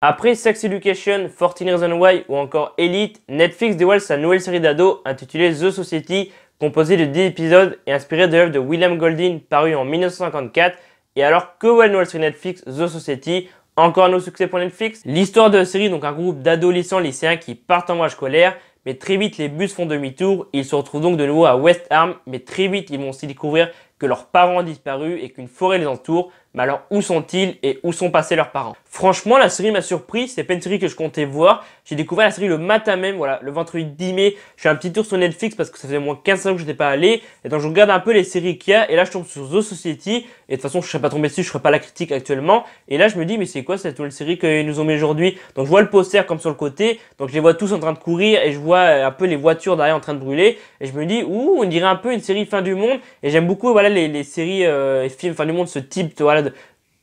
Après Sex Education, 14 Reasons Why ou encore Elite, Netflix dévoile sa nouvelle série d'ados intitulée The Society, composée de 10 épisodes et inspirée de l'œuvre de William Golding parue en 1954. Et alors, que voit la nouvelle série Netflix The Society? Encore un nouveau succès pour Netflix. L'histoire de la série, donc un groupe d'adolescents lycéens qui partent en voyage scolaire, mais très vite les bus font demi-tour, ils se retrouvent donc de nouveau à West Ham, mais très vite ils vont aussi découvrir que leurs parents ont disparu et qu'une forêt les entoure. Mais alors où sont-ils et où sont passés leurs parents? Franchement, la série m'a surpris, c'est pas une série que je comptais voir. J'ai découvert la série le matin même, voilà, le vendredi 10 mai. Je fais un petit tour sur Netflix parce que ça faisait moins 15 ans que je n'étais pas allé. Et donc je regarde un peu les séries qu'il y a et là je tombe sur The Society. Et de toute façon, je ne serais pas tombé dessus, je ne ferais pas la critique actuellement. Et là je me dis, mais c'est quoi cette nouvelle série qu'ils nous ont mis aujourd'hui? Donc je vois le poster comme sur le côté, donc je les vois tous en train de courir et je vois un peu les voitures derrière en train de brûler. Et je me dis, ouh, on dirait un peu une série fin du monde. Et j'aime beaucoup voilà, les séries et films fin du monde, ce type voilà,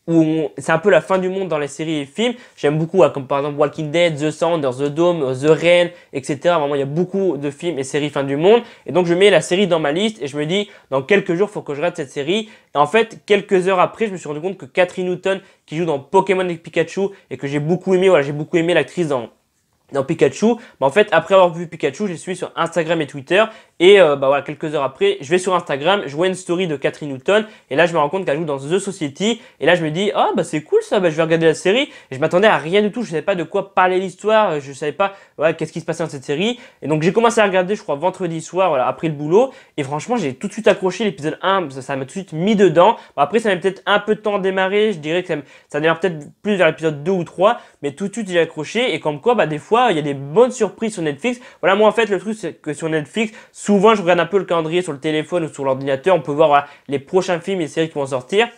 où c'est un peu la fin du monde dans les séries et films. J'aime beaucoup, comme par exemple Walking Dead, The Sand, The Dome, The Rain, etc. Vraiment, il y a beaucoup de films et séries fin du monde. Et donc, je mets la série dans ma liste et je me dis, dans quelques jours, il faut que je regarde cette série. Et en fait, quelques heures après, je me suis rendu compte que Catherine Newton, qui joue dans Pokémon et Pikachu, et que j'ai beaucoup aimé, voilà, j'ai beaucoup aimé l'actrice dans Pikachu, en fait après avoir vu Pikachu, je l'ai suivi sur Instagram et Twitter et voilà, quelques heures après, je vais sur Instagram, je vois une story de Catherine Newton et là je me rends compte qu'elle joue dans The Society et là je me dis ah bah c'est cool ça, bah, je vais regarder la série et je m'attendais à rien du tout, je savais pas de quoi parlait l'histoire, je savais pas voilà, qu'est-ce qui se passait dans cette série et donc j'ai commencé à regarder je crois vendredi soir voilà, après le boulot et franchement j'ai tout de suite accroché l'épisode 1, ça m'a tout de suite mis dedans. Bon, après ça met peut-être un peu de temps à démarrer, je dirais que ça démarre peut-être plus vers l'épisode 2 ou 3 mais tout de suite j'ai accroché et comme quoi bah des fois il y a des bonnes surprises sur Netflix. Voilà, moi en fait le truc c'est que sur Netflix, souvent je regarde un peu le calendrier sur le téléphone ou sur l'ordinateur, on peut voir voilà, les prochains films et séries qui vont sortir.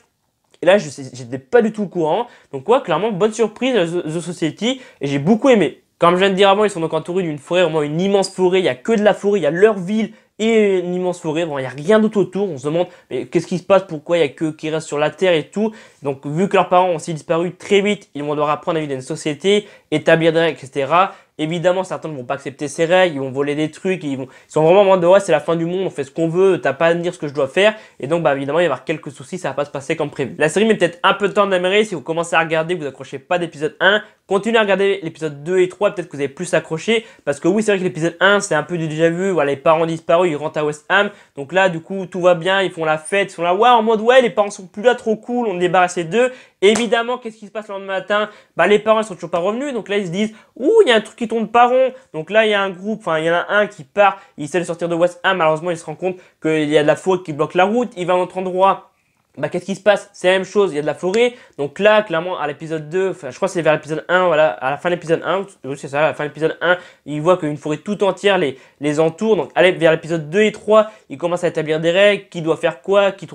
Et là, j'étais pas du tout au courant. Donc quoi, clairement, bonne surprise The Society et j'ai beaucoup aimé. Comme je viens de dire avant, ils sont donc entourés d'une forêt, vraiment une immense forêt. Il y a que de la forêt, il y a leur ville et une immense forêt. Bon, il n'y a rien d'autre autour. On se demande mais qu'est-ce qui se passe, pourquoi il n'y a que qui restent sur la terre et tout. Donc vu que leurs parents ont aussi disparu très vite, ils vont devoir apprendre à vivre dans une société, établir des règles, etc. Évidemment, certains ne vont pas accepter ces règles, ils vont voler des trucs, ils sont vraiment en mode de ouais, c'est la fin du monde, on fait ce qu'on veut, t'as pas à me dire ce que je dois faire. Et donc, bah, évidemment, il va y avoir quelques soucis, ça va pas se passer comme prévu. La série met peut-être un peu de temps à démarrer, si vous commencez à regarder, vous accrochez pas d'épisode 1, continuez à regarder l'épisode 2 et 3, peut-être que vous avez plus accroché. Parce que oui, c'est vrai que l'épisode 1, c'est un peu du déjà vu, voilà, les parents disparus, ils rentrent à West Ham. Donc là, du coup, tout va bien, ils font la fête, ils sont là, ouais, en mode ouais, les parents sont plus là, trop cool, on débarrasse les deux. Évidemment, qu'est-ce qui se passe le lendemain matin? Bah, les parents, ils sont toujours pas revenus. Donc là, ils se disent, ouh, il y a un truc qui tourne pas rond. Donc là, il y a un groupe, enfin, il y en a un qui part, il essaie de sortir de West Ham. Malheureusement, il se rend compte qu'il y a de la forêt qui bloque la route. Il va à un autre endroit. Bah, qu'est-ce qui se passe? C'est la même chose, il y a de la forêt. Donc là, clairement, à l'épisode 2, enfin, je crois que c'est vers l'épisode 1, voilà, à la fin de l'épisode 1, oui, c'est ça, à la fin de l'épisode 1, il voit qu'une forêt tout entière les entoure. Donc, allez, vers l'épisode 2 et 3, il commence à établir des règles, qui doit faire quoi, qui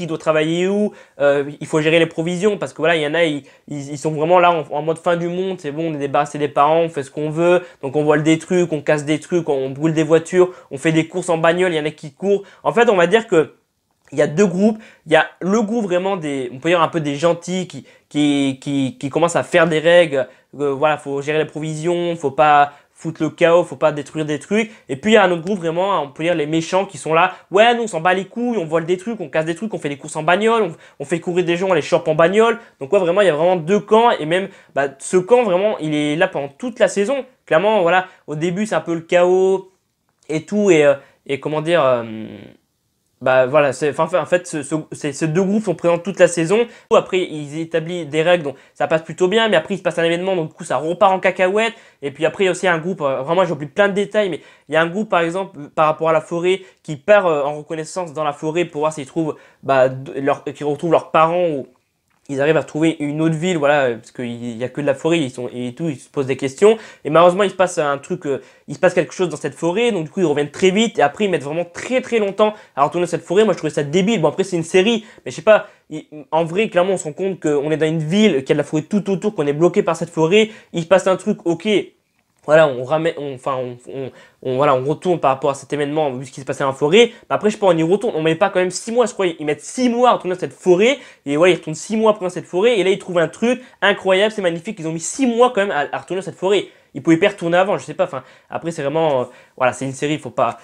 doit travailler où, il faut gérer les provisions, parce que voilà, il y en a, ils sont vraiment là en mode fin du monde, c'est bon, on est débarrassé des parents, on fait ce qu'on veut, donc on vole des trucs, on casse des trucs, on brûle des voitures, on fait des courses en bagnole, il y en a qui courent. En fait, on va dire que il y a deux groupes. Il y a le groupe vraiment on peut dire un peu des gentils qui commencent à faire des règles. Voilà, faut gérer les provisions, faut pas foutre le chaos, faut pas détruire des trucs. Et puis il y a un autre groupe vraiment, on peut dire les méchants qui sont là. Ouais, nous on s'en bat les couilles, on vole des trucs, on casse des trucs, on fait des courses en bagnole, on fait courir des gens, on les chope en bagnole. Donc ouais, vraiment il y a vraiment deux camps et même bah, ce camp vraiment, il est là pendant toute la saison. Clairement, voilà, au début c'est un peu le chaos et tout et comment dire. Bah voilà, en fait, ces deux groupes sont présents toute la saison. Après, ils établissent des règles, donc ça passe plutôt bien. Mais après, il se passe un événement, donc du coup, ça repart en cacahuète. Et puis après, il y a aussi un groupe, vraiment, j'ai oublié plein de détails, mais il y a un groupe, par exemple, par rapport à la forêt, qui part en reconnaissance dans la forêt pour voir s'ils trouvent, bah, qu'ils retrouvent leurs parents ou ils arrivent à trouver une autre ville, voilà, parce qu'il y a que de la forêt, et tout, ils se posent des questions. Et malheureusement, il se passe un truc, il se passe quelque chose dans cette forêt, donc du coup, ils reviennent très vite, et après, ils mettent vraiment très très longtemps à retourner dans cette forêt. Moi, je trouvais ça débile. Bon, après, c'est une série, mais je sais pas, en vrai, clairement, on se rend compte qu'on est dans une ville, qu'il y a de la forêt tout autour, qu'on est bloqué par cette forêt. Il se passe un truc, ok. Voilà, on ramène, voilà, on retourne par rapport à cet événement vu ce qui s'est passé dans la forêt. Mais après, je sais pas, on y retourne. On met pas quand même 6 mois, je crois. Ils mettent 6 mois à retourner dans cette forêt. Et voilà, ils retournent 6 mois après dans cette forêt. Et là, ils trouvent un truc incroyable, c'est magnifique. Ils ont mis 6 mois quand même à retourner dans cette forêt. Ils pouvaient pas y retourner avant, je sais pas. Enfin, après, c'est vraiment, voilà, c'est une série. Faut pas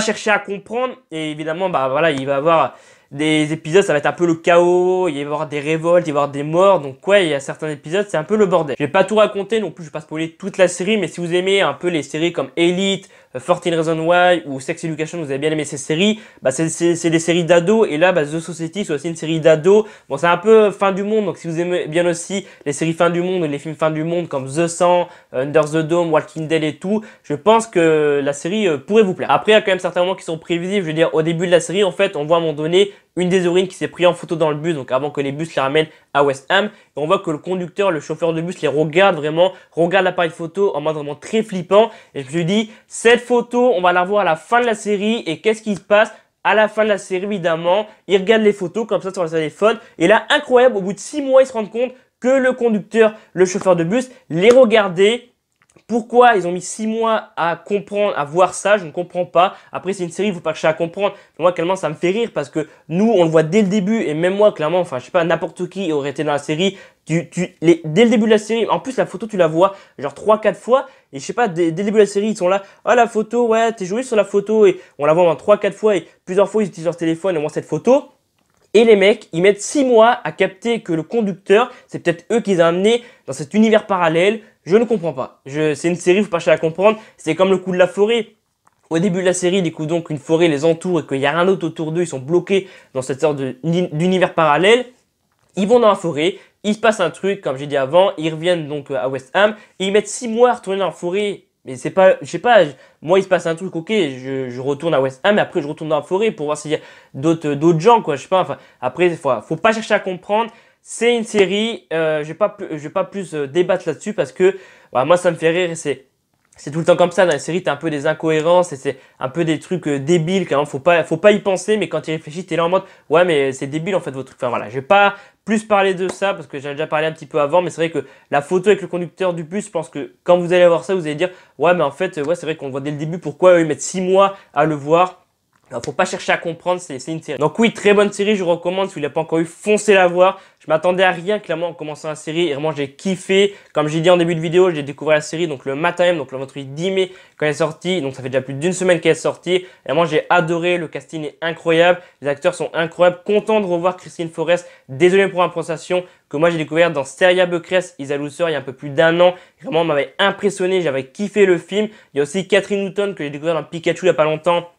chercher à comprendre. Et évidemment, bah voilà, il va y avoir des épisodes, ça va être un peu le chaos, il va y avoir des révoltes, il va y avoir des morts, donc ouais, il y a certains épisodes, c'est un peu le bordel. Je vais pas tout raconter non plus, je vais pas spoiler toute la série, mais si vous aimez un peu les séries comme Elite, 14 Reasons Why ou Sex Education, vous avez bien aimé ces séries, bah c'est des séries d'ados, et là, bah, The Society, c'est aussi une série d'ados. Bon, c'est un peu fin du monde, donc si vous aimez bien aussi les séries fin du monde, ou les films fin du monde comme The 100, Under the Dome, Walking Dead et tout, je pense que la série pourrait vous plaire. Après, il y a quand même certains moments qui sont prévisibles, je veux dire, au début de la série, en fait, on voit à un moment donné une des héroïnes qui s'est pris en photo dans le bus, donc avant que les bus les ramènent à West Ham. Et on voit que le conducteur, le chauffeur de bus les regarde vraiment, regarde l'appareil photo en mode vraiment très flippant. Et je me suis dit, cette photo, on va la revoir à la fin de la série. Et qu'est-ce qui se passe à la fin de la série, évidemment? Il regarde les photos comme ça sur le téléphone. Et là, incroyable, au bout de 6 mois, il se rend compte que le conducteur, le chauffeur de bus, les regardait. Pourquoi ils ont mis 6 mois à comprendre, à voir ça, je ne comprends pas. Après, c'est une série, il faut pas chercher à comprendre. Mais moi, clairement, ça me fait rire parce que nous, on le voit dès le début. Et même moi, clairement, enfin, je sais pas, n'importe qui aurait été dans la série. Dès le début de la série, en plus, la photo, tu la vois genre 3-4 fois. Et je sais pas, dès le début de la série, ils sont là. Ah, la photo, ouais, t'es joué sur la photo. Et on la voit 3-4 fois. Et plusieurs fois, ils utilisent leur téléphone et on voit cette photo. Et les mecs, ils mettent 6 mois à capter que le conducteur, c'est peut-être eux qui les ont amenés dans cet univers parallèle. Je ne comprends pas. C'est une série, faut pas chercher à comprendre. C'est comme le coup de la forêt. Au début de la série, ils découvrent donc qu'une forêt les entoure et qu'il n'y a rien d'autre autour d'eux. Ils sont bloqués dans cette sorte d'univers parallèle. Ils vont dans la forêt, il se passe un truc, comme j'ai dit avant. Ils reviennent donc à West Ham et ils mettent 6 mois à retourner dans la forêt. Mais c'est pas, je sais pas, moi il se passe un truc, ok, je retourne à West Ham et après je retourne dans la forêt pour voir s'il y a d'autres gens, quoi, je sais pas, enfin, après, faut pas chercher à comprendre. C'est une série, je vais pas plus débattre là-dessus parce que bah, moi ça me fait rire et c'est tout le temps comme ça dans les séries, t'as un peu des incohérences et c'est un peu des trucs débiles quand même, faut pas y penser, mais quand tu réfléchis, t'es là en mode ouais mais c'est débile en fait votre truc. Enfin voilà, je vais pas plus parler de ça parce que j'en ai déjà parlé un petit peu avant, mais c'est vrai que la photo avec le conducteur du bus, je pense que quand vous allez voir ça, vous allez dire ouais mais en fait ouais c'est vrai qu'on le voit dès le début, pourquoi ils mettent 6 mois à le voir. Alors, faut pas chercher à comprendre, c'est une série. Donc oui, très bonne série, je recommande. Si vous l'avez pas encore eu, foncez la voir. Je m'attendais à rien, clairement, en commençant la série. Et vraiment, j'ai kiffé. Comme j'ai dit en début de vidéo, j'ai découvert la série donc le matin même, donc le vendredi 10 mai quand elle est sortie. Donc ça fait déjà plus d'une semaine qu'elle est sortie. Et vraiment, j'ai adoré. Le casting est incroyable. Les acteurs sont incroyables. Content de revoir Christine Forrest. Désolé pour la prononciation que moi j'ai découvert dans Steria Becresse, Isa Loser, il y a un peu plus d'un an. Vraiment, m'avait impressionné. J'avais kiffé le film. Il y a aussi Catherine Newton que j'ai découvert dans Pikachu il y a pas longtemps.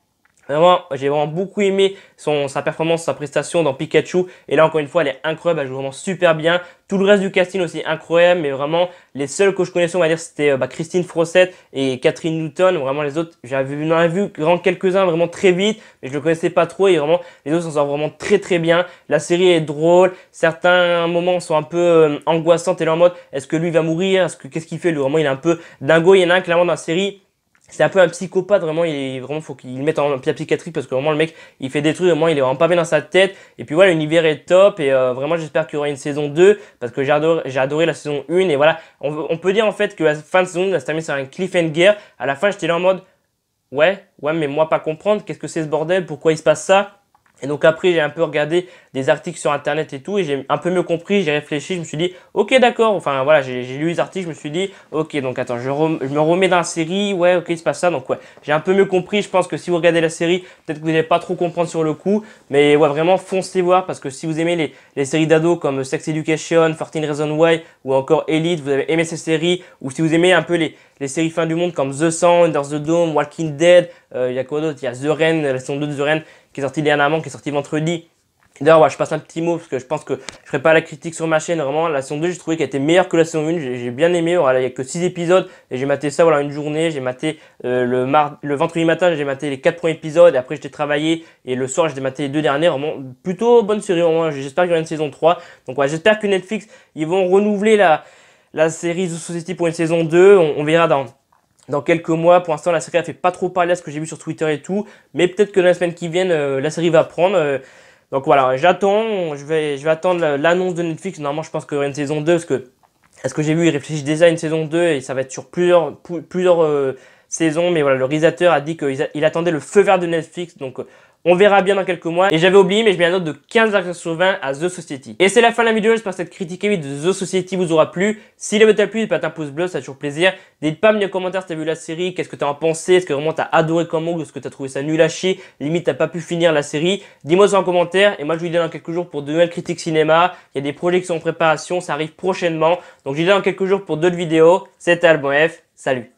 Vraiment, j'ai vraiment beaucoup aimé sa performance, sa prestation dans Pikachu. Et là, encore une fois, elle est incroyable. Elle joue vraiment super bien. Tout le reste du casting aussi incroyable. Mais vraiment, les seuls que je connaissais, on va dire, c'était Christine Frosset et Catherine Newton. Vraiment, les autres, j'en ai vu vraiment quelques-uns vraiment très vite. Mais je ne connaissais pas trop. Et vraiment, les autres s'en sortent vraiment très très bien. La série est drôle. Certains moments sont un peu angoissants. Et là, en mode, est-ce que lui va mourir? Qu'est-ce qu'il fait? Lui, vraiment, il est un peu dingo. Il y en a un clairement dans la série. C'est un peu un psychopathe, vraiment, faut qu'il le mette en psychiatrique parce que vraiment le mec, il fait des trucs, vraiment, il est vraiment pas bien dans sa tête. Et puis voilà, l'univers est top et vraiment j'espère qu'il y aura une saison 2 parce que j'ai adoré la saison 1 et voilà, on peut dire en fait que la fin de saison 1 se termine sur un cliffhanger. À la fin, j'étais là en mode ouais, mais moi pas comprendre, qu'est-ce que c'est ce bordel, pourquoi il se passe ça? Et donc après, j'ai un peu regardé des articles sur internet et tout et j'ai un peu mieux compris, j'ai réfléchi, je me suis dit ok d'accord, enfin voilà, j'ai lu les articles, je me suis dit ok donc attends, je me remets dans la série, ouais ok il se passe ça, donc ouais, j'ai un peu mieux compris, je pense que si vous regardez la série, peut-être que vous n'allez pas trop comprendre sur le coup, mais ouais vraiment foncez voir parce que si vous aimez les séries d'ados comme Sex Education, 14 Reasons Why ou encore Elite, vous avez aimé ces séries, ou si vous aimez un peu les séries fin du monde comme The 100, Under the Dome, Walking Dead, il y a quoi d'autre, il y a The Rain, la saison 2 de The Rain qui est sortie dernièrement, qui est sortie vendredi. D'ailleurs, ouais, je passe un petit mot parce que je pense que je ferai pas la critique sur ma chaîne. Vraiment, la saison 2, j'ai trouvé qu'elle était meilleure que la saison 1. J'ai bien aimé. Voilà, il y a que 6 épisodes et j'ai maté ça voilà une journée. J'ai maté le vendredi matin, j'ai maté les 4 premiers épisodes et après j'étais travaillé et le soir j'ai maté les 2 derniers. Vraiment plutôt bonne série. Vraiment, j'espère qu'il y aura une saison 3. Donc ouais, j'espère que Netflix ils vont renouveler la série The Society pour une saison 2. On verra dans quelques mois. Pour l'instant, la série a fait pas trop parler à ce que j'ai vu sur Twitter et tout. Mais peut-être que dans la semaine qui viennent, la série va prendre. Donc voilà, j'attends. Je vais attendre l'annonce de Netflix. Normalement, je pense qu'il y aura une saison 2 parce que, à ce que j'ai vu, ils réfléchissent déjà à une saison 2 et ça va être sur plusieurs saisons. Mais voilà, le réalisateur a dit qu'il attendait le feu vert de Netflix. Donc, On verra bien dans quelques mois. Et j'avais oublié, mais je mets un note de 15,5 sur 20 à The Society. Et c'est la fin de la vidéo. J'espère que cette critique de The Society vous aura plu. Si la vidéo t'a plu, n'hésite pas à mettre un pouce bleu, ça fait toujours plaisir. N'hésite pas à me dire en commentaire si t'as vu la série, qu'est-ce que t'as en pensé, est-ce que vraiment t'as adoré comme manga, est-ce que t'as trouvé ça nul à chier, limite t'as pas pu finir la série. Dis-moi ça en commentaire. Et moi je vous dis dans quelques jours pour de nouvelles critiques cinéma. Il y a des projets qui sont en préparation, ça arrive prochainement. Donc je vous dis dans quelques jours pour d'autres vidéos. C'était Alban F. Salut.